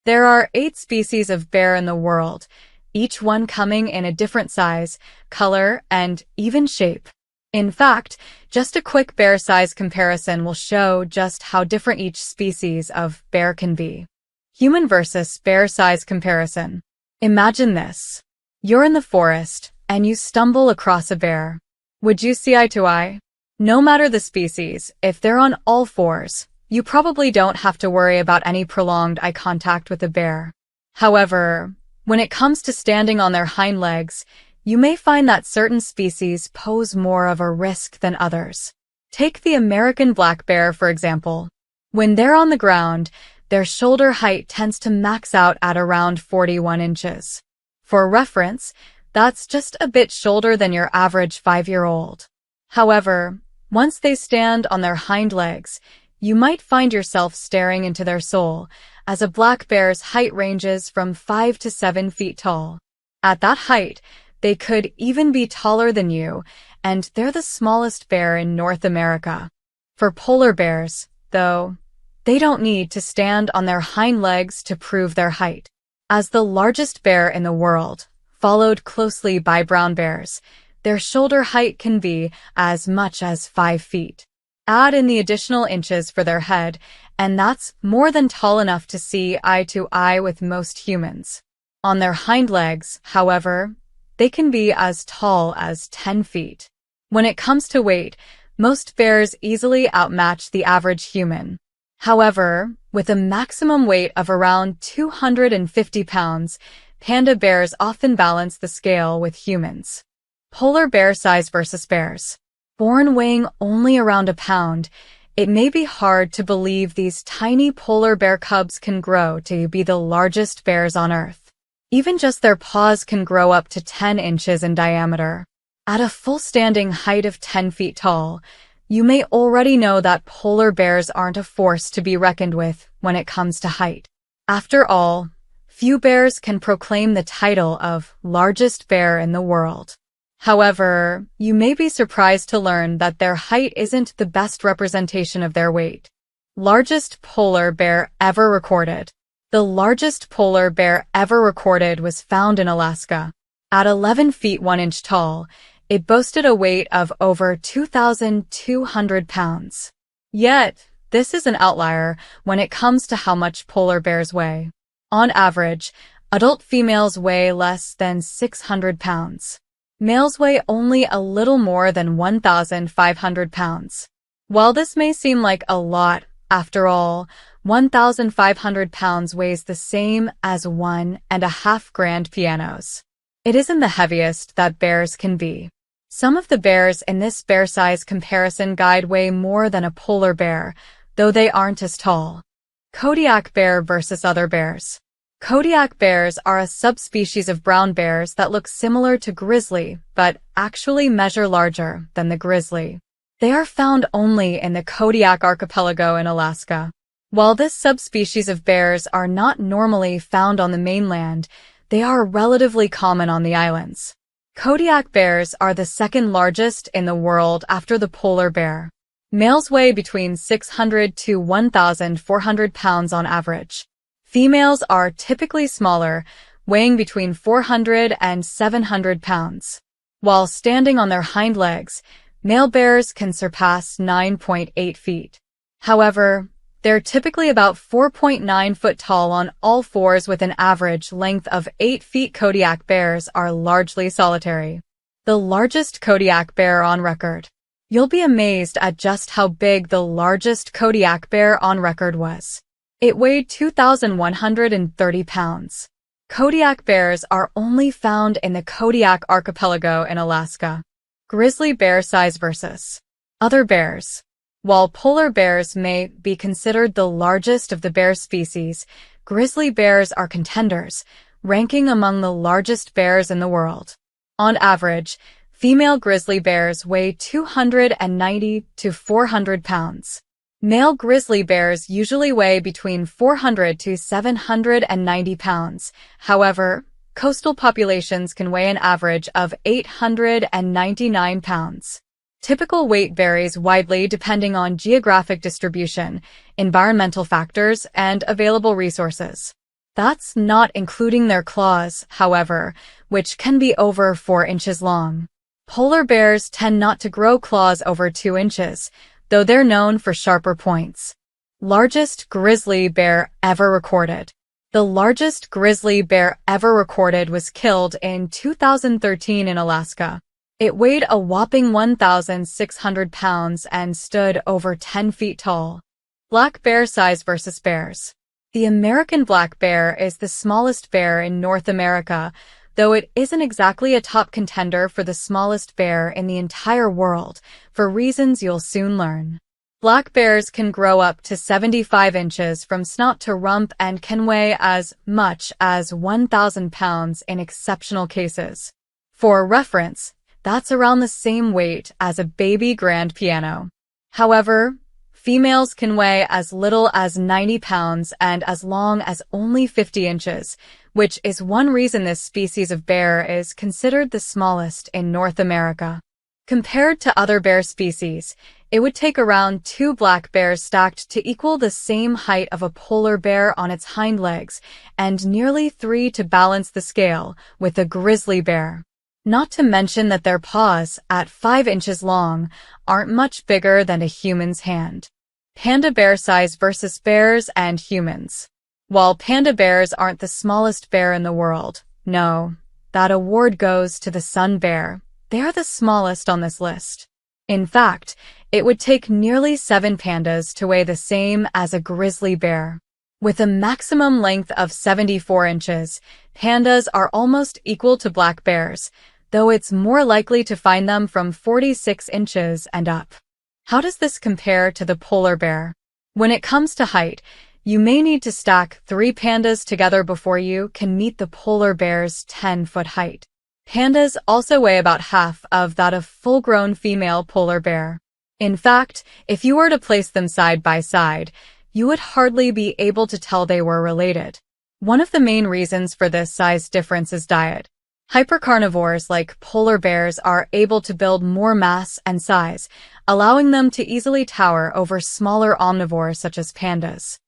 There are 8 species of bear in the world, each one coming in a different size, color, and even shape. In fact, just a quick bear size comparison will show just how different each species of bear can be. Human versus bear size comparison. Imagine this. You're in the forest, and you stumble across a bear. Would you see eye to eye? No matter the species, if they're on all fours, you probably don't have to worry about any prolonged eye contact with a bear. However, when it comes to standing on their hind legs, you may find that certain species pose more of a risk than others. Take the American black bear, for example. When they're on the ground, their shoulder height tends to max out at around 41 inches. For reference, that's just a bit shorter than your average 5-year-old. However, once they stand on their hind legs, you might find yourself staring into their soul, as a black bear's height ranges from 5 to 7 feet tall. At that height, they could even be taller than you, and they're the smallest bear in North America. For polar bears, though, they don't need to stand on their hind legs to prove their height. As the largest bear in the world, followed closely by brown bears, their shoulder height can be as much as 5 feet. Add in the additional inches for their head, and that's more than tall enough to see eye to eye with most humans. On their hind legs, however, they can be as tall as 10 feet. When it comes to weight, most bears easily outmatch the average human. However, with a maximum weight of around 250 pounds, panda bears often balance the scale with humans. Polar bear size versus bears. Born weighing only around a pound, it may be hard to believe these tiny polar bear cubs can grow to be the largest bears on Earth. Even just their paws can grow up to 10 inches in diameter. At a full standing height of 10 feet tall, you may already know that polar bears aren't a force to be reckoned with when it comes to height. After all, few bears can proclaim the title of largest bear in the world. However, you may be surprised to learn that their height isn't the best representation of their weight. Largest polar bear ever recorded. The largest polar bear ever recorded was found in Alaska. At 11 feet 1 inch tall, it boasted a weight of over 2,200 pounds. Yet, this is an outlier when it comes to how much polar bears weigh. On average, adult females weigh less than 600 pounds. Males weigh only a little more than 1,500 pounds. While this may seem like a lot, after all, 1,500 pounds weighs the same as 1.5 grand pianos. It isn't the heaviest that bears can be. Some of the bears in this bear size comparison guide weigh more than a polar bear, though they aren't as tall. Kodiak Bear versus other bears. Kodiak bears are a subspecies of brown bears that look similar to grizzly, but actually measure larger than the grizzly. They are found only in the Kodiak archipelago in Alaska. While this subspecies of bears are not normally found on the mainland, they are relatively common on the islands. Kodiak bears are the second largest in the world after the polar bear. Males weigh between 600 to 1,400 pounds on average. Females are typically smaller, weighing between 400 and 700 pounds. While standing on their hind legs, male bears can surpass 9.8 feet. However, they're typically about 4.9 foot tall on all fours with an average length of 8 feet. Kodiak bears are largely solitary. The largest Kodiak bear on record. You'll be amazed at just how big the largest Kodiak bear on record was. It weighed 2,130 pounds. Kodiak bears are only found in the Kodiak archipelago in Alaska. Grizzly bear size versus other bears. While polar bears may be considered the largest of the bear species, grizzly bears are contenders, ranking among the largest bears in the world. On average, female grizzly bears weigh 290 to 400 pounds. Male grizzly bears usually weigh between 400 to 790 pounds. However, coastal populations can weigh an average of 899 pounds. Typical weight varies widely depending on geographic distribution, environmental factors, and available resources. That's not including their claws, however, which can be over 4 inches long. Polar bears tend not to grow claws over 2 inches, though they're known for sharper points. Largest grizzly bear ever recorded. The largest grizzly bear ever recorded was killed in 2013 in Alaska. It weighed a whopping 1,600 pounds and stood over 10 feet tall. Black bear size versus bears. The American black bear is the smallest bear in North America, though it isn't exactly a top contender for the smallest bear in the entire world, for reasons you'll soon learn. Black bears can grow up to 75 inches from snout to rump and can weigh as much as 1,000 pounds in exceptional cases. For reference, that's around the same weight as a baby grand piano. However, females can weigh as little as 90 pounds and as long as only 50 inches, which is one reason this species of bear is considered the smallest in North America. Compared to other bear species, it would take around 2 black bears stacked to equal the same height of a polar bear on its hind legs, and nearly 3 to balance the scale with a grizzly bear. Not to mention that their paws, at 5 inches long, aren't much bigger than a human's hand. Panda bear size versus bears and humans. While panda bears aren't the smallest bear in the world, no, that award goes to the sun bear. They're the smallest on this list. In fact, it would take nearly 7 pandas to weigh the same as a grizzly bear. With a maximum length of 74 inches, pandas are almost equal to black bears, though it's more likely to find them from 46 inches and up. How does this compare to the polar bear? When it comes to height, you may need to stack 3 pandas together before you can meet the polar bear's 10-foot height. Pandas also weigh about half of that of full-grown female polar bear. In fact, if you were to place them side by side, you would hardly be able to tell they were related. One of the main reasons for this size difference is diet. Hypercarnivores like polar bears are able to build more mass and size, allowing them to easily tower over smaller omnivores such as pandas.